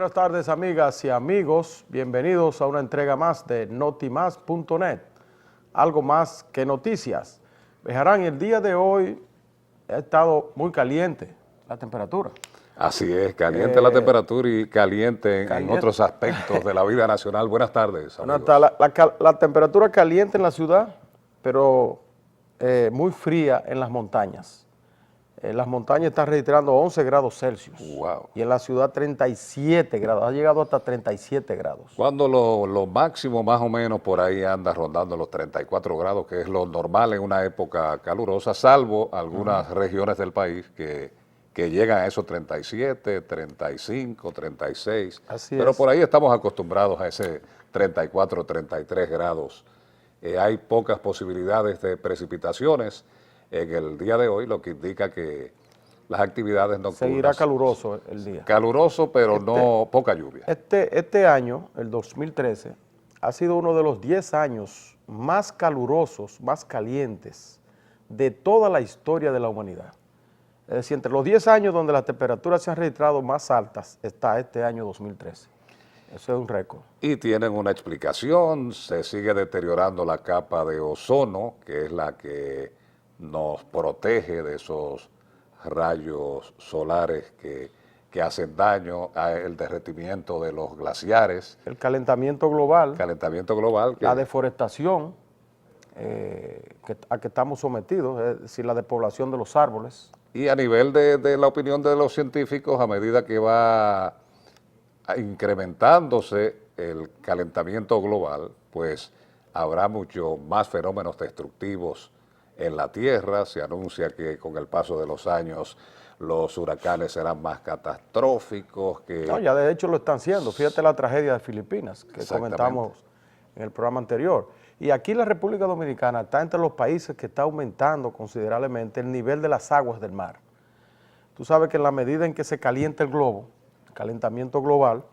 Buenas tardes, amigas y amigos. Bienvenidos a una entrega más de Notimás.net. Algo más que noticias. Bejarán, el día de hoy ha estado muy caliente la temperatura. Así es, caliente la temperatura y caliente en otros aspectos de la vida nacional. Buenas tardes, amigos. La temperatura caliente en la ciudad, pero muy fría en las montañas. Las montañas están registrando 11 grados Celsius. Wow. Y en la ciudad 37 grados, ha llegado hasta 37 grados. Cuando lo máximo más o menos por ahí anda rondando los 34 grados, que es lo normal en una época calurosa, salvo algunas regiones del país que llegan a esos 37, 35, 36. Así Pero es. por ahí estamos acostumbrados a ese 34, 33 grados. Hay pocas posibilidades de precipitaciones en el día de hoy, lo que indica que las actividades nocturnas... Seguirá caluroso el día. Caluroso, pero no poca lluvia. Este año, el 2013, ha sido uno de los 10 años más calurosos, más calientes de toda la historia de la humanidad. Es decir, entre los 10 años donde las temperaturas se han registrado más altas, está este año 2013. Eso es un récord. Y tienen una explicación, se sigue deteriorando la capa de ozono, que es la que nos protege de esos rayos solares que hacen daño al derretimiento de los glaciares. El calentamiento global. Calentamiento global. La deforestación a que estamos sometidos, es decir, la despoblación de los árboles. Y a nivel de la opinión de los científicos, a medida que va incrementándose el calentamiento global, pues habrá mucho más fenómenos destructivos en la Tierra. Se anuncia que con el paso de los años los huracanes serán más catastróficos. No, ya de hecho lo están siendo. Fíjate la tragedia de Filipinas que comentamos en el programa anterior. Y aquí la República Dominicana está entre los países que está aumentando considerablemente el nivel de las aguas del mar. Tú sabes que en la medida en que se calienta el globo, el calentamiento global,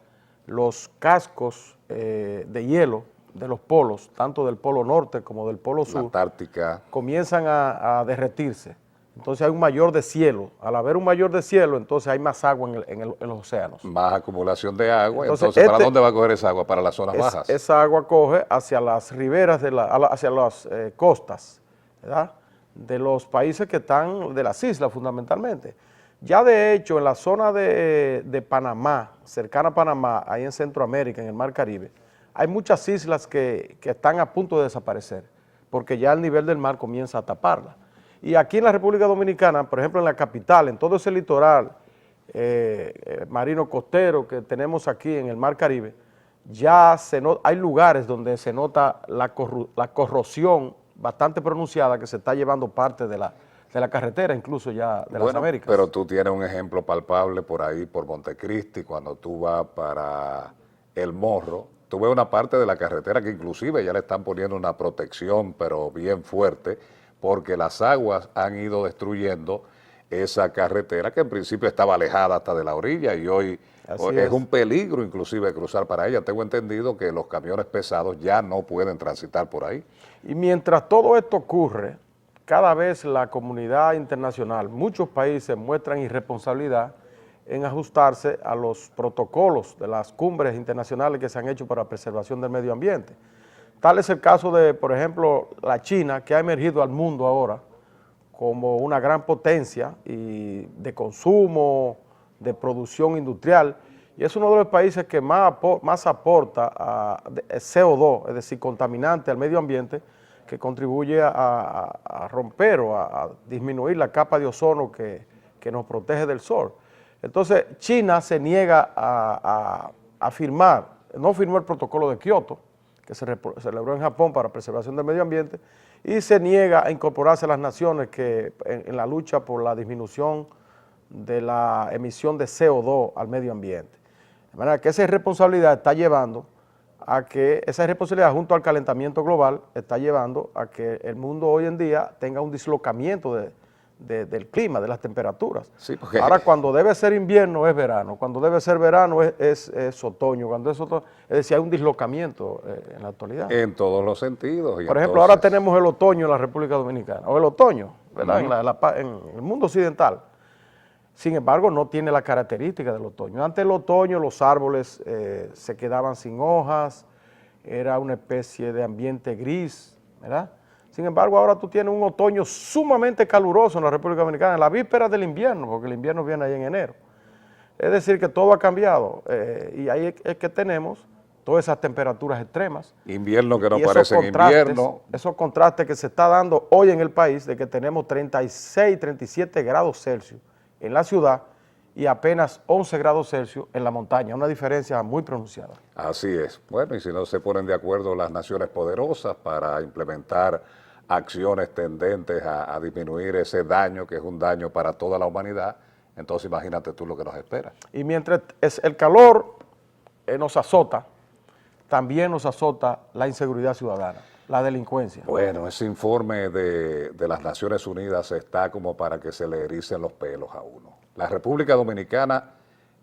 los cascos de hielo de los polos, tanto del polo norte como del polo sur, la Antártica, comienzan a derretirse. Entonces hay un mayor deshielo. Al haber un mayor deshielo, entonces hay más agua en los océanos. Más acumulación de agua. Entonces ¿para dónde va a coger esa agua? Para las zonas bajas. Esa agua coge hacia las riberas, hacia las costas, ¿verdad?, de los países que están, de las islas fundamentalmente. Ya de hecho, en la zona de Panamá, cercana a Panamá, ahí en Centroamérica, en el Mar Caribe, hay muchas islas que están a punto de desaparecer, porque ya el nivel del mar comienza a taparla. Y aquí en la República Dominicana, por ejemplo en la capital, en todo ese litoral marino costero que tenemos aquí en el Mar Caribe, ya hay lugares donde se nota la corrosión bastante pronunciada que se está llevando parte de la carretera, incluso ya de las Américas. Pero tú tienes un ejemplo palpable por ahí, por Montecristi, cuando tú vas para El Morro, tú ves una parte de la carretera que inclusive ya le están poniendo una protección, pero bien fuerte, porque las aguas han ido destruyendo esa carretera que en principio estaba alejada hasta de la orilla y hoy es un peligro inclusive cruzar para ella. Tengo entendido que los camiones pesados ya no pueden transitar por ahí. Y mientras todo esto ocurre, cada vez la comunidad internacional, muchos países muestran irresponsabilidad en ajustarse a los protocolos de las cumbres internacionales que se han hecho para la preservación del medio ambiente. Tal es el caso de, por ejemplo, la China, que ha emergido al mundo ahora como una gran potencia y de consumo, de producción industrial, y es uno de los países que más aporta a CO2, es decir, contaminante al medio ambiente, que contribuye a romper o a disminuir la capa de ozono que nos protege del sol. Entonces, China se niega a firmar, no firmó el protocolo de Kioto, que se celebró en Japón para preservación del medio ambiente, y se niega a incorporarse a las naciones que en la lucha por la disminución de la emisión de CO2 al medio ambiente. De manera que esa irresponsabilidad está llevando a que, esa irresponsabilidad junto al calentamiento global está llevando a que el mundo hoy en día tenga un dislocamiento del clima, de las temperaturas. Sí, porque ahora cuando debe ser invierno es verano, cuando debe ser verano es otoño, cuando es otoño, es decir, hay un dislocamiento en la actualidad. En todos los sentidos. Por ejemplo, ahora tenemos el otoño en la República Dominicana, o el otoño, ¿verdad?, en el mundo occidental. Sin embargo, no tiene la característica del otoño. Antes del otoño los árboles se quedaban sin hojas, era una especie de ambiente gris, ¿verdad? Sin embargo, ahora tú tienes un otoño sumamente caluroso en la República Dominicana, en la víspera del invierno, porque el invierno viene ahí en enero. Es decir, que todo ha cambiado y ahí es que tenemos todas esas temperaturas extremas. Invierno que no Y esos parece contrastes, invierno. esos contrastes que se está dando hoy en el país, de que tenemos 36, 37 grados Celsius en la ciudad y apenas 11 grados Celsius en la montaña, una diferencia muy pronunciada. Así es. Bueno, y si no se ponen de acuerdo las naciones poderosas para implementar acciones tendentes a disminuir ese daño, que es un daño para toda la humanidad, entonces imagínate tú lo que nos espera. Y mientras el calor nos azota, también nos azota la inseguridad ciudadana, la delincuencia. Bueno, ese informe de las Naciones Unidas está como para que se le ericen los pelos a uno. La República Dominicana,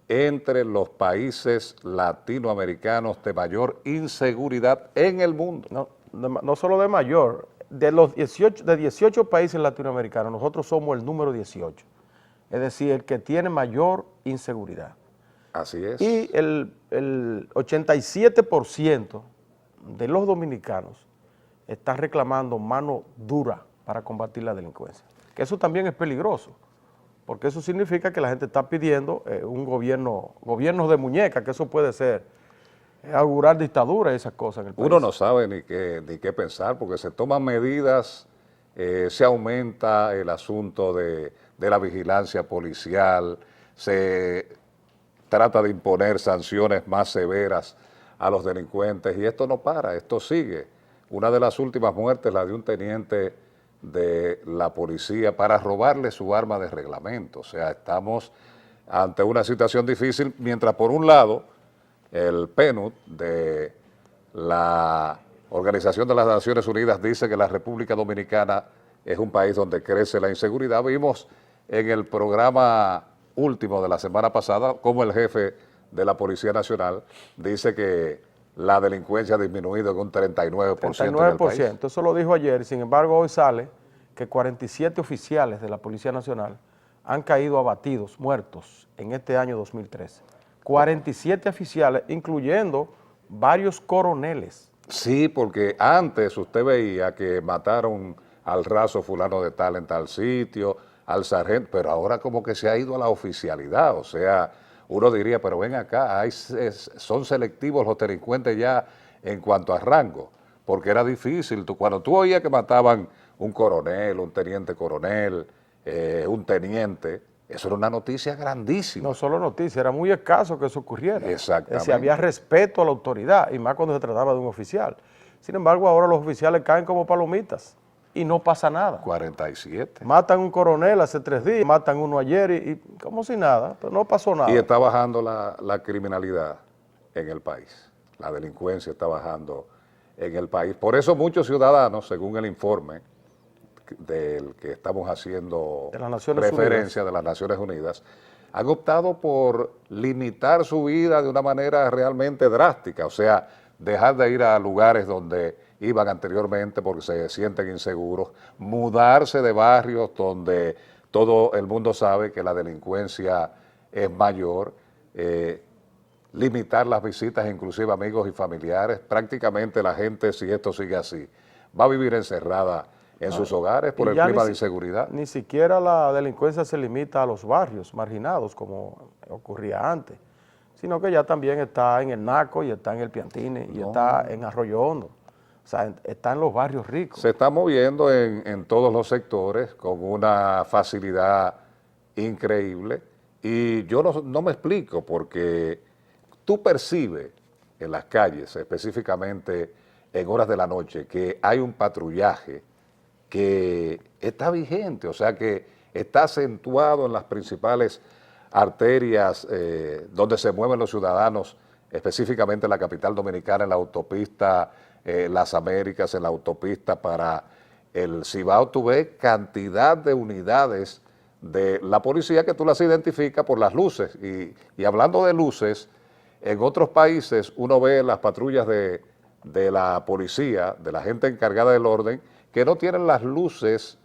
entre los países latinoamericanos de mayor inseguridad en el mundo. No solo de mayor, de 18 países latinoamericanos, nosotros somos el número 18. Es decir, el que tiene mayor inseguridad. Así es. Y el 87% de los dominicanos están reclamando mano dura para combatir la delincuencia. Que eso también es peligroso, porque eso significa que la gente está pidiendo un gobierno de muñeca, que eso puede ser augurar dictadura y esas cosas en el país. Uno no sabe ni qué pensar, porque se toman medidas, se aumenta el asunto de la vigilancia policial, se trata de imponer sanciones más severas a los delincuentes y esto no para, esto sigue. Una de las últimas muertes, la de un teniente de la policía para robarle su arma de reglamento. O sea, estamos ante una situación difícil, mientras por un lado el PNUD de la Organización de las Naciones Unidas dice que la República Dominicana es un país donde crece la inseguridad. Vimos en el programa último de la semana pasada cómo el jefe de la Policía Nacional dice que la delincuencia ha disminuido en un 39%. 39%, en el país. Eso lo dijo ayer, sin embargo hoy sale que 47 oficiales de la Policía Nacional han caído abatidos, muertos, en este año 2013. 47 oficiales, incluyendo varios coroneles. Sí, porque antes usted veía que mataron al raso fulano de tal en tal sitio, al sargento, pero ahora como que se ha ido a la oficialidad, o sea, uno diría, pero ven acá, son selectivos los delincuentes ya en cuanto a rango, porque era difícil, cuando tú oías que mataban un coronel, un teniente coronel, un teniente, eso era una noticia grandísima. No solo noticia, era muy escaso que eso ocurriera. Exactamente. Si había respeto a la autoridad, y más cuando se trataba de un oficial. Sin embargo, ahora los oficiales caen como palomitas y no pasa nada. 47. Matan un coronel hace 3 días, matan uno ayer y como si nada, pero no pasó nada. Y está bajando la criminalidad en el país, la delincuencia está bajando en el país. Por eso muchos ciudadanos, según el informe del que estamos haciendo de las Naciones referencia Unidas, de las Naciones Unidas, han optado por limitar su vida de una manera realmente drástica, o sea, dejar de ir a lugares donde iban anteriormente porque se sienten inseguros, mudarse de barrios donde todo el mundo sabe que la delincuencia es mayor, limitar las visitas, inclusive amigos y familiares. Prácticamente la gente, si esto sigue así, va a vivir encerrada en sus hogares por el clima de inseguridad. Ni siquiera la delincuencia se limita a los barrios marginados como ocurría antes, sino que ya también está en el Naco y está en el Piantini y está en Arroyo Hondo. O sea, está en los barrios ricos. Se está moviendo en todos los sectores con una facilidad increíble y yo no me explico porque tú percibes en las calles, específicamente en horas de la noche, que hay un patrullaje que está vigente, o sea que está acentuado en las principales arterias donde se mueven los ciudadanos, específicamente en la capital dominicana, en la autopista Las Américas, en la autopista para el Cibao. Tú ves cantidad de unidades de la policía que tú las identificas por las luces. Y hablando de luces, en otros países uno ve las patrullas de la policía, de la gente encargada del orden, que no tienen las luces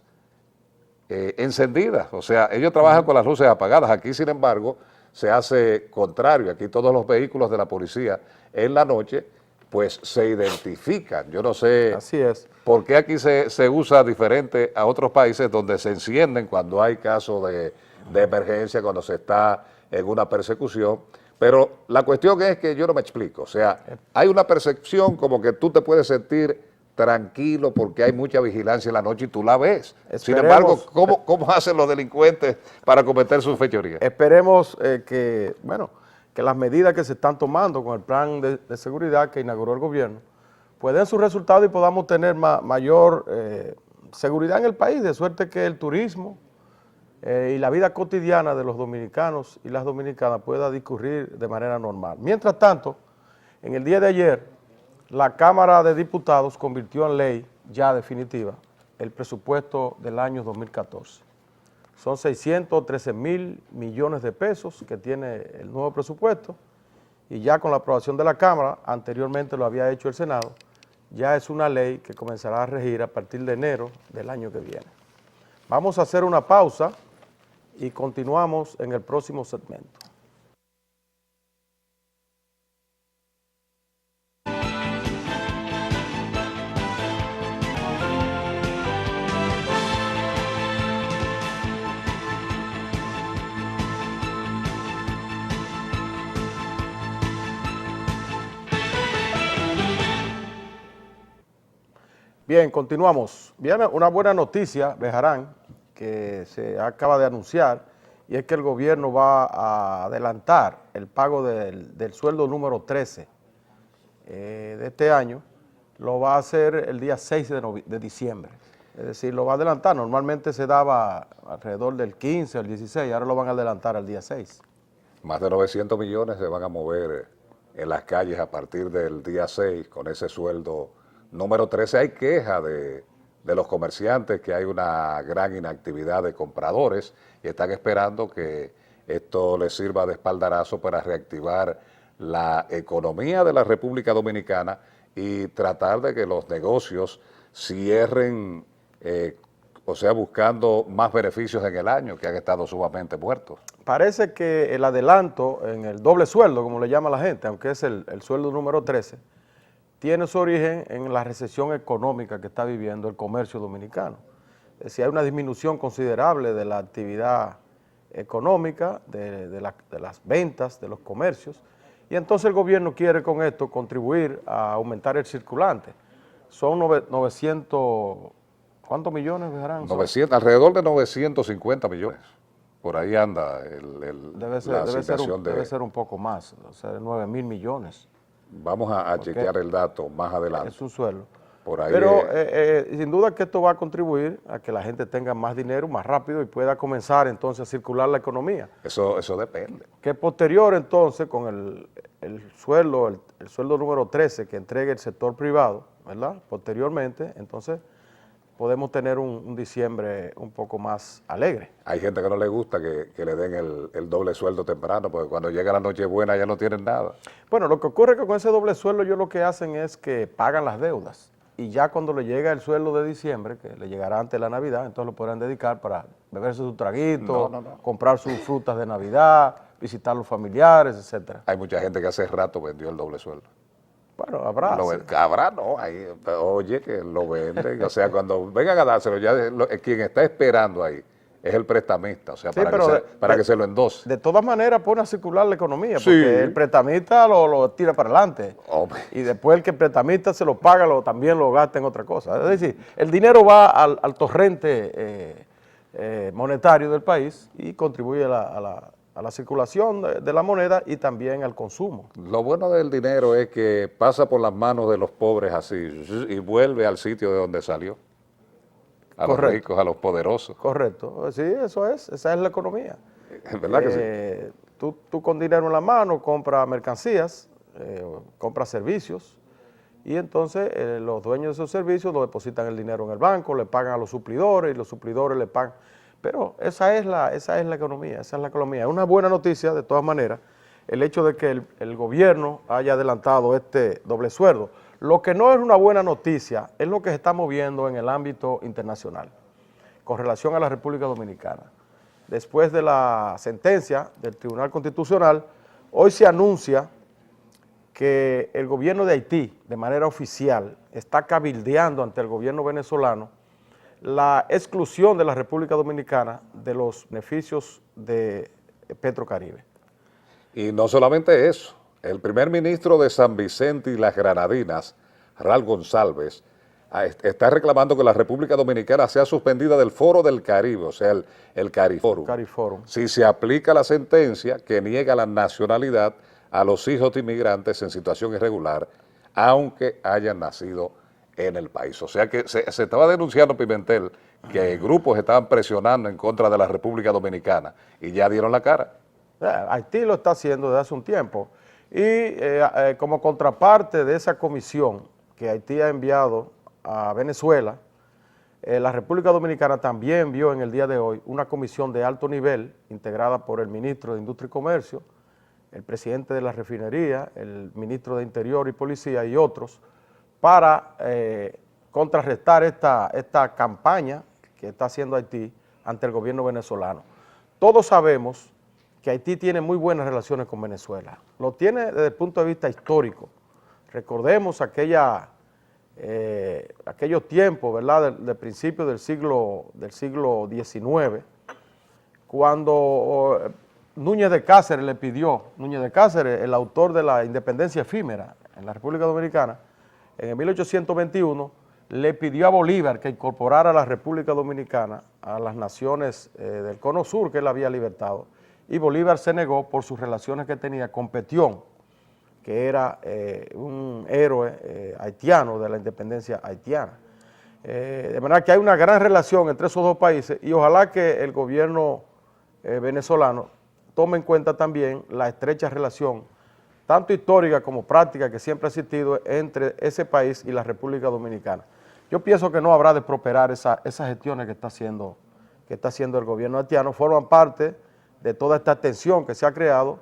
encendidas, o sea, ellos trabajan con las luces apagadas. Aquí, sin embargo, se hace contrario. Aquí todos los vehículos de la policía en la noche, pues se identifican. Yo no sé Así es. por qué aquí se usa diferente a otros países donde se encienden cuando hay casos de emergencia, cuando se está en una persecución. Pero la cuestión es que yo no me explico. O sea, hay una percepción como que tú te puedes sentir tranquilo porque hay mucha vigilancia en la noche y tú la ves. Sin embargo, ¿cómo hacen los delincuentes para cometer sus fechorías? Esperemos que las medidas que se están tomando con el plan de seguridad que inauguró el gobierno, pues den sus resultados y podamos tener mayor seguridad en el país, de suerte que el turismo y la vida cotidiana de los dominicanos y las dominicanas pueda discurrir de manera normal. Mientras tanto, en el día de ayer, la Cámara de Diputados convirtió en ley ya definitiva el presupuesto del año 2014. Son 613,000 millones de pesos que tiene el nuevo presupuesto y ya con la aprobación de la Cámara, anteriormente lo había hecho el Senado, ya es una ley que comenzará a regir a partir de enero del año que viene. Vamos a hacer una pausa y continuamos en el próximo segmento. Bien, continuamos. Viene una buena noticia, Bejarán, que se acaba de anunciar, y es que el gobierno va a adelantar el pago del sueldo número 13 de este año, lo va a hacer el día 6 de diciembre. Es decir, lo va a adelantar. Normalmente se daba alrededor del 15 al 16, ahora lo van a adelantar al día 6. Más de 900 millones se van a mover en las calles a partir del día 6 con ese sueldo número 13. Hay queja de los comerciantes que hay una gran inactividad de compradores y están esperando que esto les sirva de espaldarazo para reactivar la economía de la República Dominicana y tratar de que los negocios cierren, o sea, buscando más beneficios en el año que han estado sumamente muertos. Parece que el adelanto en el doble sueldo, como le llama la gente, aunque es el sueldo número 13, tiene su origen en la recesión económica que está viviendo el comercio dominicano. Es decir, hay una disminución considerable de la actividad económica, de las ventas, de los comercios, y entonces el gobierno quiere con esto contribuir a aumentar el circulante. Son 900, ¿cuántos millones dejarán? 900, alrededor de 950 millones. Por ahí anda Debe ser un poco más, o sea, 9,000 millones. Vamos a chequear el dato más adelante. Es un sueldo. Por ahí pero sin duda que esto va a contribuir a que la gente tenga más dinero más rápido y pueda comenzar entonces a circular la economía. Eso depende. Que posterior entonces con el sueldo número 13 que entregue el sector privado, ¿verdad? Posteriormente, entonces podemos tener un diciembre un poco más alegre. Hay gente que no le gusta que le den el doble sueldo temprano, porque cuando llega la Nochebuena ya no tienen nada. Bueno, lo que ocurre es que con ese doble sueldo ellos lo que hacen es que pagan las deudas. Y ya cuando le llega el sueldo de diciembre, que le llegará antes de la Navidad, entonces lo podrán dedicar para beberse su traguito, comprar sus frutas de Navidad, visitar a los familiares, etcétera. Hay mucha gente que hace rato vendió el doble sueldo. Bueno, habrá. Habrá, no. Oye, que lo venden. O sea, cuando vengan a dárselo, quien está esperando ahí es el prestamista, o sea, Sí, para que se lo endose. De todas maneras pone a circular la economía, porque el prestamista lo tira para adelante. Y después el que prestamista se lo paga, también lo gasta en otra cosa. Es decir, el dinero va al torrente monetario del país y contribuye a la circulación de la moneda y también al consumo. Lo bueno del dinero es que pasa por las manos de los pobres así y vuelve al sitio de donde salió. A los ricos, a los poderosos. Correcto. Sí, esa es la economía. ¿Verdad que sí? Tú con dinero en la mano compras mercancías, compras servicios, y entonces los dueños de esos servicios lo depositan el dinero en el banco, le pagan a los suplidores y los suplidores le pagan. Pero esa es la economía, esa es la economía. Es una buena noticia, de todas maneras, el hecho de que el gobierno haya adelantado este doble sueldo. Lo que no es una buena noticia es lo que se está moviendo en el ámbito internacional, con relación a la República Dominicana. Después de la sentencia del Tribunal Constitucional, hoy se anuncia que el gobierno de Haití, de manera oficial, está cabildeando ante el gobierno venezolano la exclusión de la República Dominicana de los beneficios de Petrocaribe. Y no solamente eso, el primer ministro de San Vicente y las Granadinas, Raúl González, está reclamando que la República Dominicana sea suspendida del Foro del Caribe, o sea, el CARIFORUM. Si se aplica la sentencia que niega la nacionalidad a los hijos de inmigrantes en situación irregular, aunque hayan nacido en el país. O sea que se estaba denunciando, Pimentel, que grupos estaban presionando en contra de la República Dominicana y ya dieron la cara. Haití lo está haciendo desde hace un tiempo y como contraparte de esa comisión que Haití ha enviado a Venezuela, la República Dominicana también envió en el día de hoy una comisión de alto nivel integrada por el ministro de Industria y Comercio, el presidente de la refinería, el ministro de Interior y Policía y otros, para contrarrestar esta campaña que está haciendo Haití ante el gobierno venezolano. Todos sabemos que Haití tiene muy buenas relaciones con Venezuela, lo tiene desde el punto de vista histórico. Recordemos aquellos tiempos, ¿verdad?, del principio del siglo XIX, cuando Núñez de Cáceres le pidió, Núñez de Cáceres, el autor de la independencia efímera en la República Dominicana, en 1821, le pidió a Bolívar que incorporara a la República Dominicana a las naciones del Cono Sur que él había libertado, y Bolívar se negó por sus relaciones que tenía con Petión, que era un héroe haitiano de la independencia haitiana. De manera que hay una gran relación entre esos dos países y ojalá que el gobierno venezolano tome en cuenta también la estrecha relación, tanto histórica como práctica, que siempre ha existido entre ese país y la República Dominicana. Yo pienso que no habrá de prosperar esas gestiones que está haciendo el gobierno haitiano, forman parte de toda esta tensión que se ha creado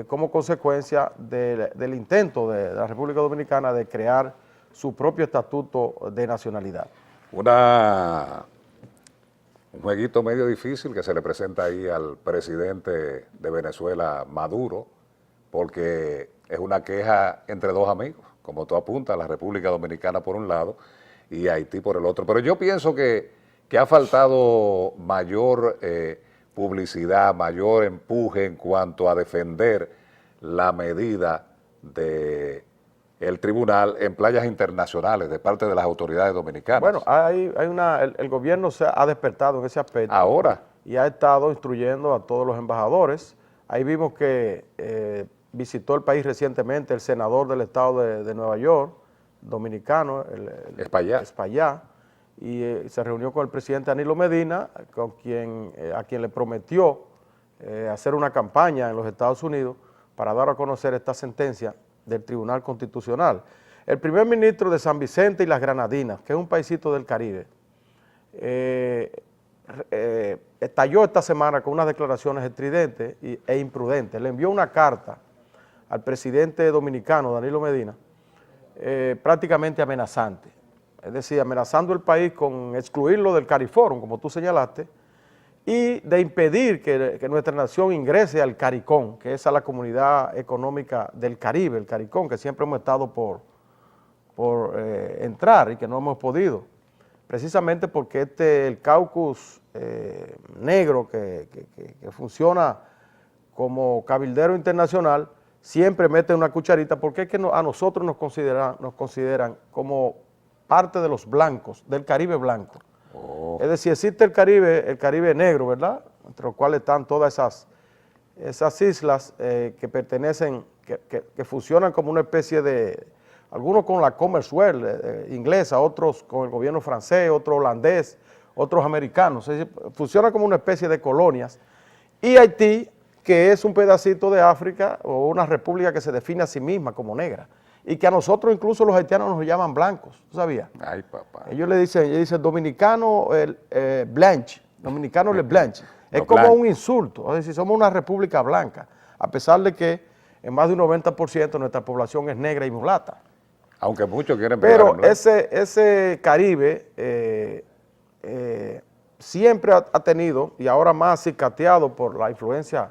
como consecuencia del intento de la República Dominicana de crear su propio estatuto de nacionalidad. Un jueguito medio difícil que se le presenta ahí al presidente de Venezuela, Maduro, porque es una queja entre dos amigos, como tú apuntas, la República Dominicana por un lado y Haití por el otro. Pero yo pienso que ha faltado mayor publicidad, mayor empuje en cuanto a defender la medida del tribunal en playas internacionales de parte de las autoridades dominicanas. Bueno, el gobierno se ha despertado en ese aspecto. Ahora. Y ha estado instruyendo a todos los embajadores. Ahí vimos que visitó el país recientemente el senador del estado de Nueva York, dominicano, Espaillá, y se reunió con el presidente Danilo Medina, a quien le prometió hacer una campaña en los Estados Unidos para dar a conocer esta sentencia del Tribunal Constitucional. El primer ministro de San Vicente y las Granadinas, que es un paisito del Caribe, estalló esta semana con unas declaraciones estridentes e imprudentes. Le envió una carta al presidente dominicano, Danilo Medina, prácticamente amenazante. Es decir, amenazando el país con excluirlo del CARIFORUM, como tú señalaste, y de impedir que nuestra nación ingrese al CARICOM, que es a la Comunidad Económica del Caribe, el CARICOM, que siempre hemos estado por entrar y que no hemos podido, precisamente porque el caucus negro que funciona como cabildero internacional siempre mete una cucharita, porque es que a nosotros nos consideran como parte de los blancos, del Caribe blanco. Oh. Es decir, existe el Caribe negro, ¿verdad?, entre los cuales están todas esas islas que pertenecen, que funcionan como una especie de, algunos con la Commonwealth inglesa, otros con el gobierno francés, otros holandés, otros americanos. Es decir, funciona como una especie de colonias. Y Haití, que es un pedacito de África o una república que se define a sí misma como negra, y que a nosotros incluso los haitianos nos llaman blancos, ¿tú sabías? Ay, papá. Ellos dicen dominicano blanche, dominicano le blanche. Es como un insulto, es decir, somos una república blanca, a pesar de que en más de un 90% nuestra población es negra y mulata. Aunque muchos quieren pegar. Pero ese Caribe siempre ha tenido, y ahora más cicateado por la influencia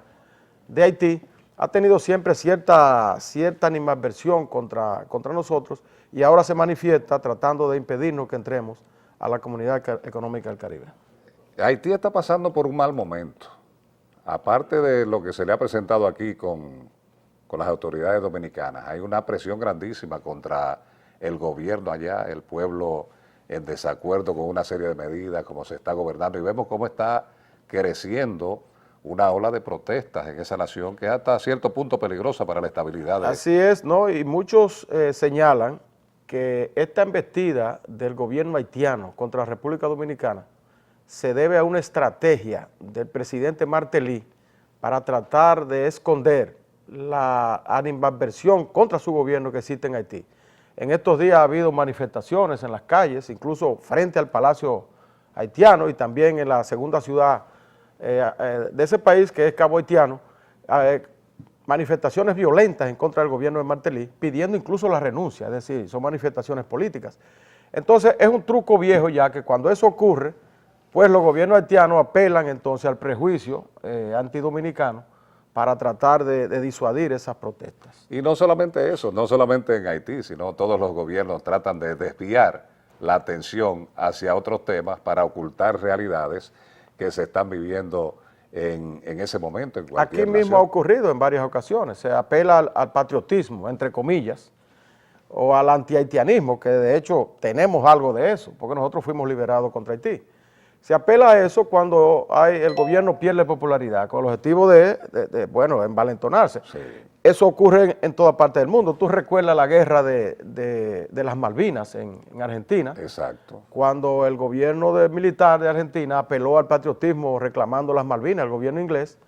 de Haití, ha tenido siempre cierta animadversión contra nosotros, y ahora se manifiesta tratando de impedirnos que entremos a la Comunidad Económica del Caribe. Haití está pasando por un mal momento. Aparte de lo que se le ha presentado aquí con las autoridades dominicanas, hay una presión grandísima contra el gobierno allá, el pueblo en desacuerdo con una serie de medidas, cómo se está gobernando, y vemos cómo está creciendo una ola de protestas en esa nación que es hasta cierto punto peligrosa para la estabilidad. Así es, ¿no? Y muchos señalan que esta embestida del gobierno haitiano contra la República Dominicana se debe a una estrategia del presidente Martelly para tratar de esconder la animadversión contra su gobierno que existe en Haití. En estos días ha habido manifestaciones en las calles, incluso frente al Palacio haitiano y también en la segunda ciudad de ese país, que es Cabo Haitiano, manifestaciones violentas en contra del gobierno de Martelly, pidiendo incluso la renuncia, es decir, son manifestaciones políticas. Entonces es un truco viejo ya que cuando eso ocurre, pues los gobiernos haitianos apelan entonces al prejuicio antidominicano para tratar de disuadir esas protestas. Y no solamente eso, no solamente en Haití, sino todos los gobiernos tratan de desviar la atención hacia otros temas para ocultar realidades que se están viviendo en ese momento en cualquier Aquí mismo nación. ha ocurrido en varias ocasiones, se apela al patriotismo, entre comillas, o al antihaitianismo, que de hecho tenemos algo de eso, porque nosotros fuimos liberados contra Haití. Se apela a eso cuando el gobierno pierde popularidad, con el objetivo bueno, envalentonarse. Sí. Eso ocurre en toda parte del mundo. Tú recuerdas la guerra de las Malvinas en Argentina. Exacto. Cuando el gobierno militar de Argentina apeló al patriotismo reclamando las Malvinas, el gobierno inglés,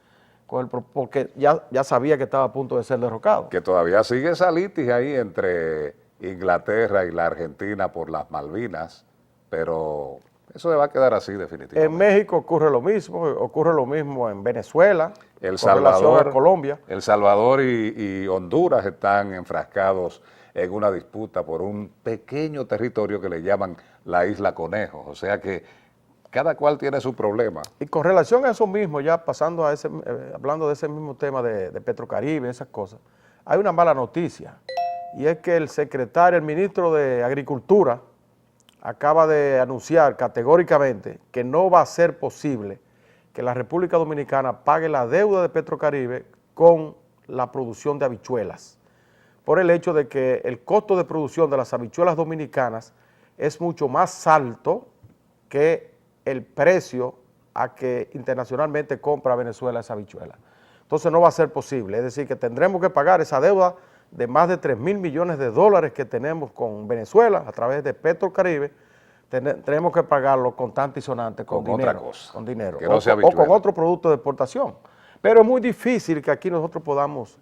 porque ya sabía que estaba a punto de ser derrocado. Que todavía sigue esa litis ahí entre Inglaterra y la Argentina por las Malvinas, pero eso se va a quedar así definitivamente. En México ocurre lo mismo en Venezuela, El con relación Salvador, a Colombia. El Salvador y Honduras están enfrascados en una disputa por un pequeño territorio que le llaman la Isla Conejo, o sea que cada cual tiene su problema. Y con relación a eso mismo, ya pasando a hablando de ese mismo tema de Petrocaribe, esas cosas, hay una mala noticia, y es que el ministro de Agricultura, acaba de anunciar categóricamente que no va a ser posible que la República Dominicana pague la deuda de Petrocaribe con la producción de habichuelas, por el hecho de que el costo de producción de las habichuelas dominicanas es mucho más alto que el precio a que internacionalmente compra Venezuela esa habichuela. Entonces no va a ser posible, es decir, que tendremos que pagar esa deuda de más de 3.000 millones de dólares que tenemos con Venezuela a través de Petrocaribe. Tenemos que pagarlo contante y sonante con dinero. Otra cosa, con dinero. que no sea O con habichuela. otro producto de exportación. Pero es muy difícil que aquí nosotros podamos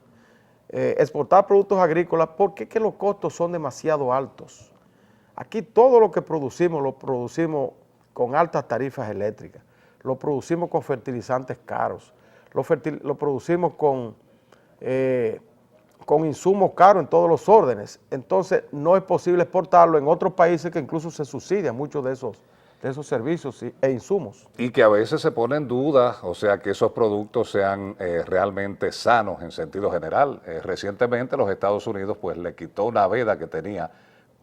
exportar productos agrícolas porque es que los costos son demasiado altos. Aquí todo lo que producimos lo producimos con altas tarifas eléctricas, lo producimos con fertilizantes caros, lo producimos con insumos caros en todos los órdenes. Entonces no es posible exportarlo en otros países que incluso se subsidian muchos de esos servicios e insumos. Y que a veces se pone en duda, o sea, que esos productos sean realmente sanos en sentido general. Recientemente los Estados Unidos pues le quitó una veda que tenía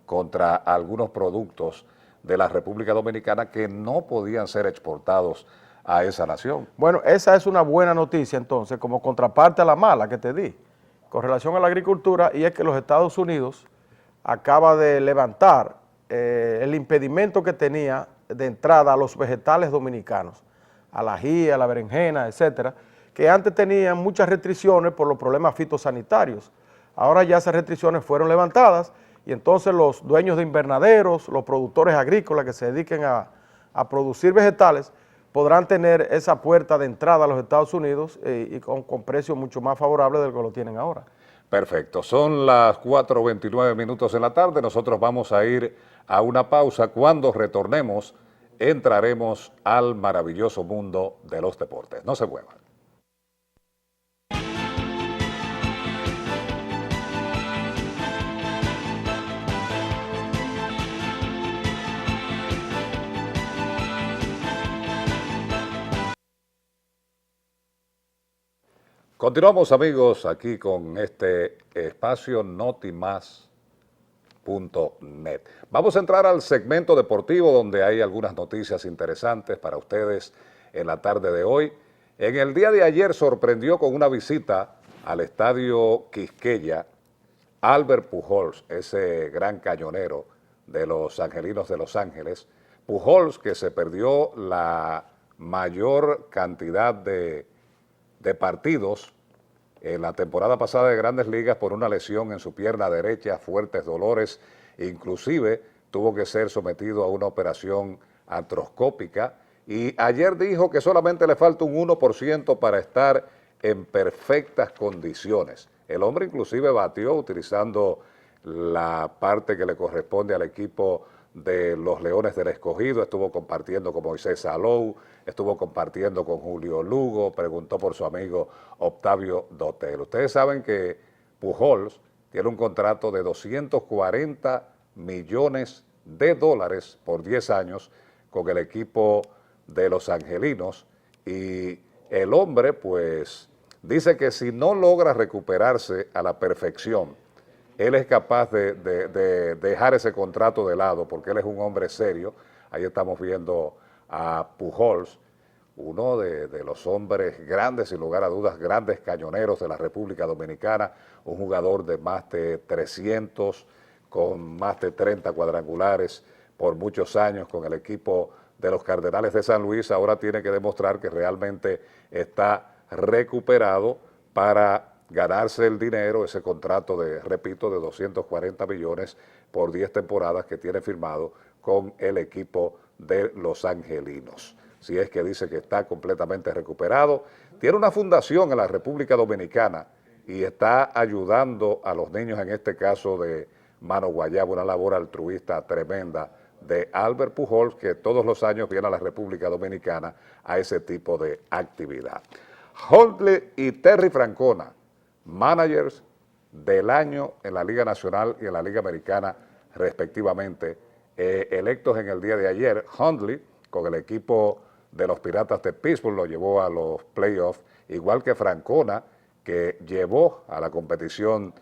contra algunos productos de la República Dominicana que no podían ser exportados a esa nación. Bueno, esa es una buena noticia entonces, como contraparte a la mala que te di, con relación a la agricultura, y es que los Estados Unidos acaba de levantar el impedimento que tenía de entrada a los vegetales dominicanos, al ají, a la berenjena, etcétera, que antes tenían muchas restricciones por los problemas fitosanitarios. Ahora ya esas restricciones fueron levantadas y entonces los dueños de invernaderos, los productores agrícolas que se dediquen a producir vegetales, podrán tener esa puerta de entrada a los Estados Unidos y con precios mucho más favorables del que lo tienen ahora. Perfecto, son las 4:29 minutos de la tarde, nosotros vamos a ir a una pausa. Cuando retornemos, entraremos al maravilloso mundo de los deportes. No se muevan. Continuamos, amigos, aquí con este espacio notimás.net. Vamos a entrar al segmento deportivo donde hay algunas noticias interesantes para ustedes en la tarde de hoy. En el día de ayer sorprendió con una visita al estadio Quisqueya Albert Pujols, ese gran cañonero de los Angelinos de Los Ángeles. Pujols, que se perdió la mayor cantidad de partidos en la temporada pasada de Grandes Ligas por una lesión en su pierna derecha, fuertes dolores, inclusive tuvo que ser sometido a una operación artroscópica y ayer dijo que solamente le falta un 1% para estar en perfectas condiciones. El hombre inclusive batió utilizando la parte que le corresponde al equipo de los Leones del Escogido, estuvo compartiendo con Moisés Alou, estuvo compartiendo con Julio Lugo, preguntó por su amigo Octavio Dotel. Ustedes saben que Pujols tiene un contrato de 240 millones de dólares por 10 años con el equipo de los Angelinos y el hombre pues dice que si no logra recuperarse a la perfección, él es capaz de dejar ese contrato de lado porque él es un hombre serio. Ahí estamos viendo a Pujols, uno de los hombres grandes, sin lugar a dudas, grandes cañoneros de la República Dominicana, un jugador de más de 300, con más de 30 cuadrangulares por muchos años con el equipo de los Cardenales de San Luis. Ahora tiene que demostrar que realmente está recuperado para ganarse el dinero, ese contrato de, repito, de 240 millones por 10 temporadas que tiene firmado con el equipo de los Angelinos. Si es que dice que está completamente recuperado. Tiene una fundación en la República Dominicana y está ayudando a los niños, en este caso de Mano Guayabo, una labor altruista tremenda de Albert Pujols, que todos los años viene a la República Dominicana a ese tipo de actividad. Huntley y Terry Francona, managers del año en la Liga Nacional y en la Liga Americana, respectivamente, electos en el día de ayer. Huntley, con el equipo de los Piratas de Pittsburgh, lo llevó a los playoffs, igual que Francona, que llevó a la competición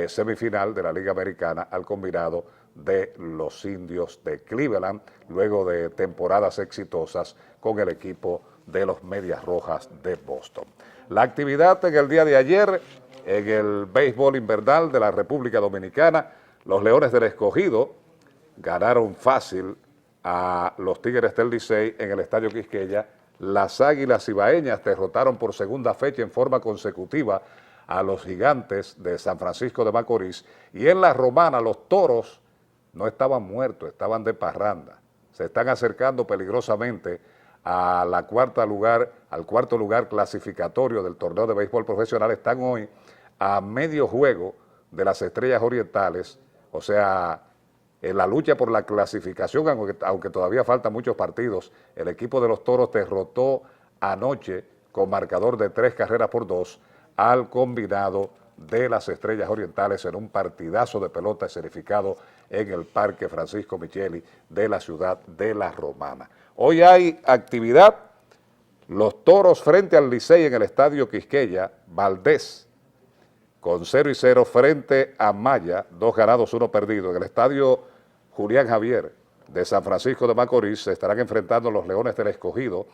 semifinal de la Liga Americana al combinado de los Indios de Cleveland, luego de temporadas exitosas con el equipo de los Medias Rojas de Boston. La actividad en el día de ayer en el béisbol invernal de la República Dominicana, los Leones del Escogido ganaron fácil a los Tigres del Licey en el Estadio Quisqueya. Las Águilas Cibaeñas derrotaron por segunda fecha en forma consecutiva a los Gigantes de San Francisco de Macorís, y en la Romana los Toros no estaban muertos, estaban de parranda. Se están acercando peligrosamente al cuarto lugar clasificatorio del torneo de béisbol profesional. Están hoy a medio juego de las Estrellas Orientales, o sea, en la lucha por la clasificación, aunque todavía faltan muchos partidos. El equipo de los Toros derrotó anoche con marcador de 3-2 al combinado de las Estrellas Orientales en un partidazo de pelota escenificado en el Parque Francisco Micheli de la ciudad de La Romana. Hoy hay actividad, los Toros frente al Licey en el Estadio Quisqueya, Valdés con 0-0 frente a Maya, 2 ganados, 1 perdido. En el Estadio Julián Javier de San Francisco de Macorís se estarán enfrentando los Leones del Escogido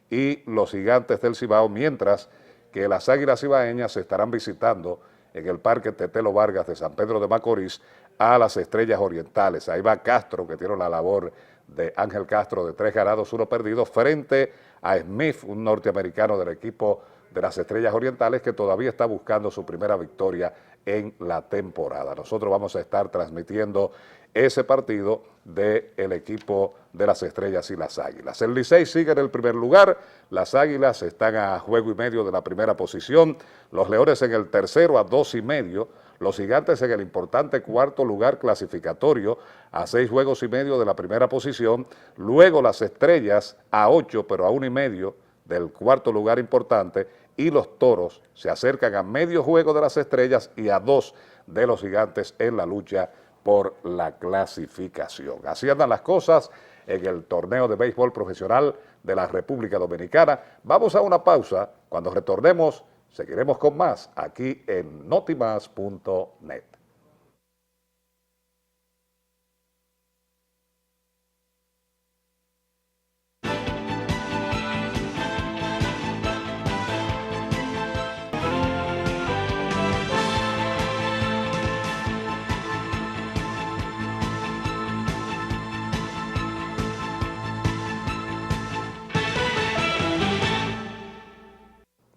y los Gigantes del Cibao, mientras que las Águilas Cibaeñas se estarán visitando en el Parque Tetelo Vargas de San Pedro de Macorís a las Estrellas Orientales. Ahí va Castro, que tiene la labor de Ángel Castro, de 3 ganados, 1 perdido, frente a Smith, un norteamericano del equipo de las Estrellas Orientales, que todavía está buscando su primera victoria en la temporada. Nosotros vamos a estar transmitiendo ese partido del equipo de las Estrellas y las Águilas. El Licey sigue en el primer lugar, las Águilas están a juego y medio de la primera posición, los Leones en el tercero a 2.5, los Gigantes en el importante cuarto lugar clasificatorio a 6 juegos y medio de la primera posición, luego las Estrellas a 8 pero a 1.5 del cuarto lugar importante, y los Toros se acercan a medio juego de las Estrellas y a 2 de los Gigantes en la lucha por la clasificación. Así andan las cosas en el torneo de béisbol profesional de la República Dominicana. Vamos a una pausa. Cuando retornemos Seguiremos con más aquí en notimas.net.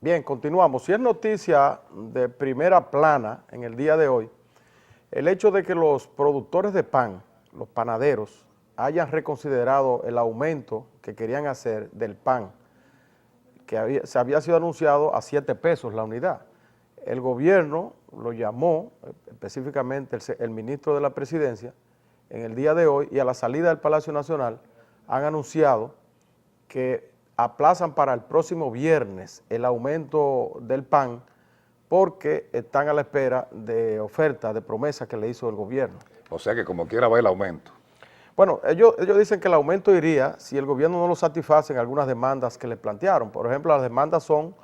Bien, continuamos. Si es noticia de primera plana en el día de hoy, el hecho de que los productores de pan, los panaderos, hayan reconsiderado el aumento que querían hacer del pan, que se había sido anunciado a 7 pesos la unidad. El gobierno lo llamó, específicamente el ministro de la Presidencia, en el día de hoy, y a la salida del Palacio Nacional han anunciado que aplazan para el próximo viernes el aumento del pan porque están a la espera de ofertas, de promesas que le hizo el gobierno. O sea que como quiera va el aumento. Bueno, ellos dicen que el aumento iría si el gobierno no lo satisface en algunas demandas que le plantearon. Por ejemplo, las demandas son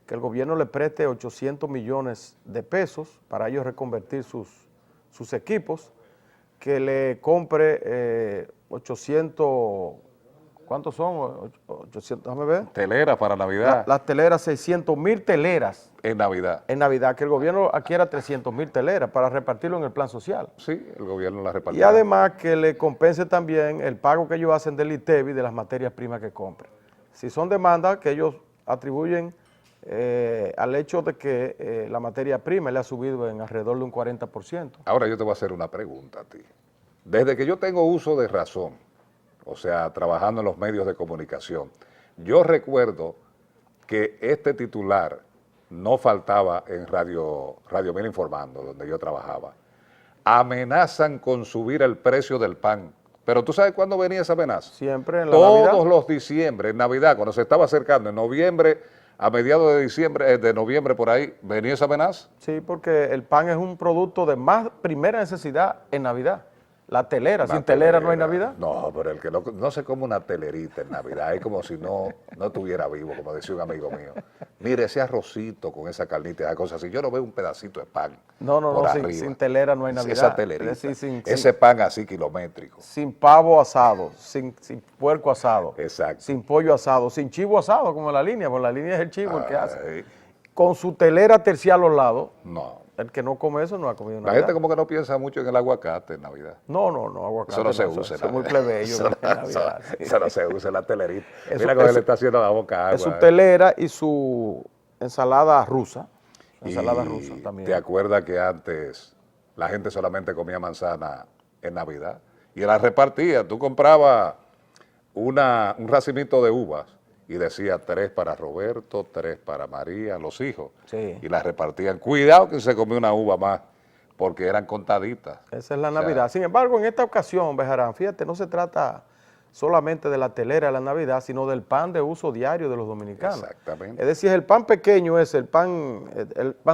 que el gobierno le preste 800 millones de pesos para ellos reconvertir sus equipos, que le compre 800... ¿Cuántos son? 800, déjame ver. Teleras para Navidad. Las teleras, 600,000 teleras. En Navidad. En Navidad, que el gobierno adquiera 300,000 teleras para repartirlo en el plan social. Sí, el gobierno la repartió. Y además que le compense también el pago que ellos hacen del ITEVI de las materias primas que compren. Si son demandas que ellos atribuyen al hecho de que la materia prima le ha subido en alrededor de un 40%. Ahora yo te voy a hacer una pregunta a ti. Desde que yo tengo uso de razón, o sea, trabajando en los medios de comunicación, yo recuerdo que este titular no faltaba en Radio Mil Informando, donde yo trabajaba. Amenazan con subir el precio del pan. Pero ¿tú sabes cuándo venía esa amenaza? Siempre en la Navidad. Todos los diciembre, en Navidad, cuando se estaba acercando, en noviembre, a mediados de diciembre, de noviembre por ahí, venía esa amenaza. Sí, porque el pan es un producto de más primera necesidad en Navidad. La telera, sin telera no hay Navidad. No, pero el que no se come una telerita en Navidad es como si no estuviera vivo, como decía un amigo mío. Mire, ese arrocito con esa carnita y esas cosas así, yo no veo un pedacito de pan. No, sin telera no hay Navidad. Esa telerita, es decir, ese pan así kilométrico. Sin pavo asado, sin puerco asado. Exacto. Sin pollo asado, sin chivo asado, como la línea, porque la línea es el chivo el que hace. Ay, Con su telera terciada a los lados. no. El que no come eso no ha comido nada. La gente como que no piensa mucho en el aguacate en Navidad. No, aguacate. Eso no se usa. Eso es muy plebeyo. Eso no se usa, la telerita. Eso, Mira cómo le está haciendo la boca agua. Es su telera y su ensalada rusa. Ensalada rusa también. ¿Te acuerdas que antes la gente solamente comía manzana en Navidad? Y la repartía. Tú comprabas un racimito de uvas y decía 3 para Roberto, 3 para María, los hijos. Sí. Y las repartían. Cuidado que se comió una uva más, porque eran contaditas. Esa es la Navidad. Sin embargo, en esta ocasión, Bejarán, fíjate, no se trata solamente de la telera de la Navidad, sino del pan de uso diario de los dominicanos. Exactamente. Es decir, el pan pequeño es el pan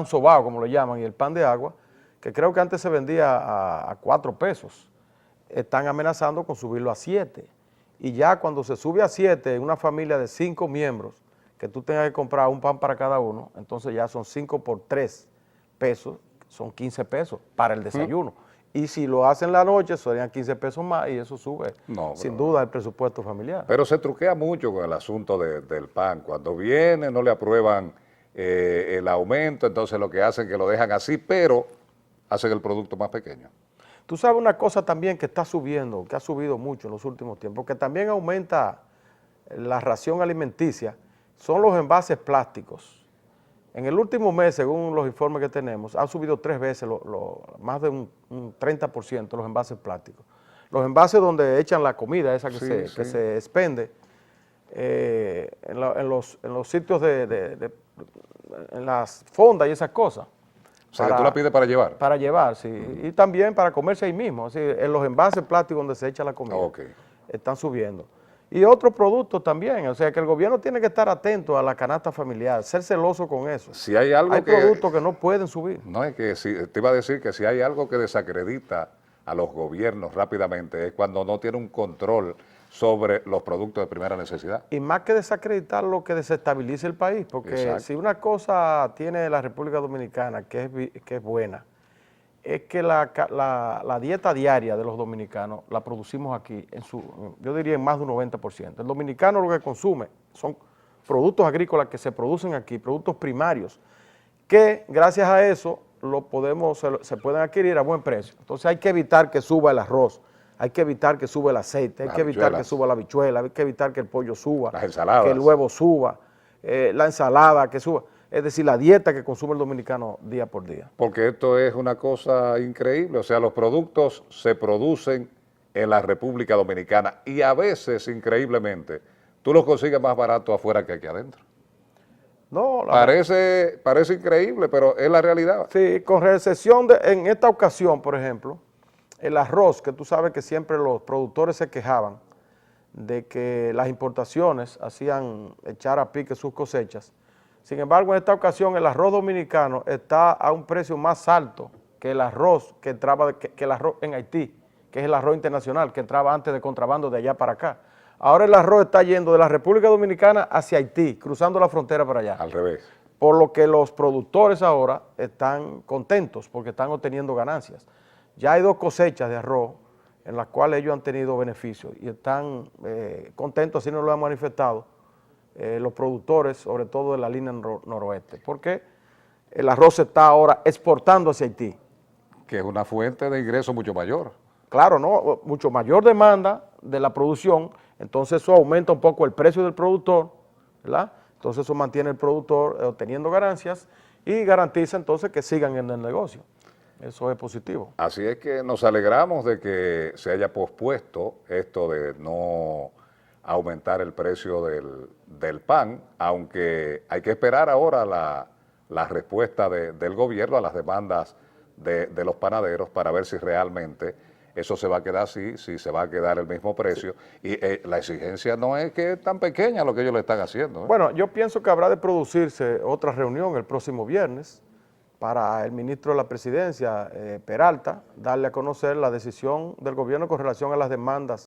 sobao, como lo llaman, y el pan de agua, que creo que antes se vendía a 4 pesos. Están amenazando con subirlo a 7. Y ya cuando se sube a 7 en una familia de 5 miembros, que tú tengas que comprar un pan para cada uno, entonces ya son 5 por 3 pesos, son 15 pesos para el desayuno. Y si lo hacen la noche, serían 15 pesos más y eso sube, sin duda, el presupuesto familiar. Pero se truquea mucho con el asunto del pan. Cuando viene no le aprueban el aumento, entonces lo que hacen es que lo dejan así, pero hacen el producto más pequeño. Tú sabes una cosa también que está subiendo, que ha subido mucho en los últimos tiempos, que también aumenta la ración alimenticia, son los envases plásticos. En el último mes, según los informes que tenemos, han subido 3 veces, más de un 30% los envases plásticos. Los envases donde echan la comida, esa que se expende, en los sitios en las fondas y esas cosas. O sea, que tú la pides para llevar. Para llevar, sí. Y también para comerse ahí mismo. Así, en los envases plásticos donde se echa la comida. Están subiendo. Y otros productos también. O sea, que el gobierno tiene que estar atento a la canasta familiar, ser celoso con eso. Si hay algo hay productos que no pueden subir. No, es que te iba a decir que si hay algo que desacredita a los gobiernos rápidamente es cuando no tiene un control sobre los productos de primera necesidad. Y más que desacreditar lo que desestabiliza el país, porque Exacto. si una cosa tiene la República Dominicana que es buena, es que la dieta diaria de los dominicanos la producimos aquí, yo diría en más de un 90%. El dominicano lo que consume son productos agrícolas que se producen aquí, productos primarios, que gracias a eso se pueden adquirir a buen precio. Entonces hay que evitar que suba el arroz, hay que evitar que suba el aceite, hay que evitar que suba la habichuela, hay que evitar que el pollo suba, las ensaladas, que el huevo suba, la ensalada que suba. Es decir, la dieta que consume el dominicano día por día. Porque esto es una cosa increíble, o sea, los productos se producen en la República Dominicana y a veces, increíblemente, tú los consigues más barato afuera que aquí adentro. No, parece increíble, pero es la realidad. Sí, con excepción en esta ocasión, por ejemplo, el arroz, que tú sabes que siempre los productores se quejaban de que las importaciones hacían echar a pique sus cosechas. Sin embargo, en esta ocasión el arroz dominicano está a un precio más alto que el arroz que entraba que el arroz en Haití, que es el arroz internacional que entraba antes de contrabando de allá para acá. Ahora el arroz está yendo de la República Dominicana hacia Haití, cruzando la frontera para allá. Al revés. Por lo que los productores ahora están contentos porque están obteniendo ganancias. Ya hay 2 cosechas de arroz en las cuales ellos han tenido beneficios y están contentos, así nos lo han manifestado los productores, sobre todo de la línea noroeste, porque el arroz se está ahora exportando hacia Haití. Que es una fuente de ingreso mucho mayor. Claro, ¿no? Mucho mayor demanda de la producción, entonces eso aumenta un poco el precio del productor, ¿verdad? Entonces eso mantiene el productor obteniendo ganancias y garantiza entonces que sigan en el negocio. Eso es positivo. Así es que nos alegramos de que se haya pospuesto esto de no aumentar el precio del pan, aunque hay que esperar ahora la respuesta del gobierno a las demandas de los panaderos para ver si realmente eso se va a quedar así, si se va a quedar el mismo precio. Sí. Y la exigencia no es que es tan pequeña lo que ellos le están haciendo. Bueno, yo pienso que habrá de producirse otra reunión el próximo viernes para el ministro de la Presidencia, Peralta, darle a conocer la decisión del gobierno con relación a las demandas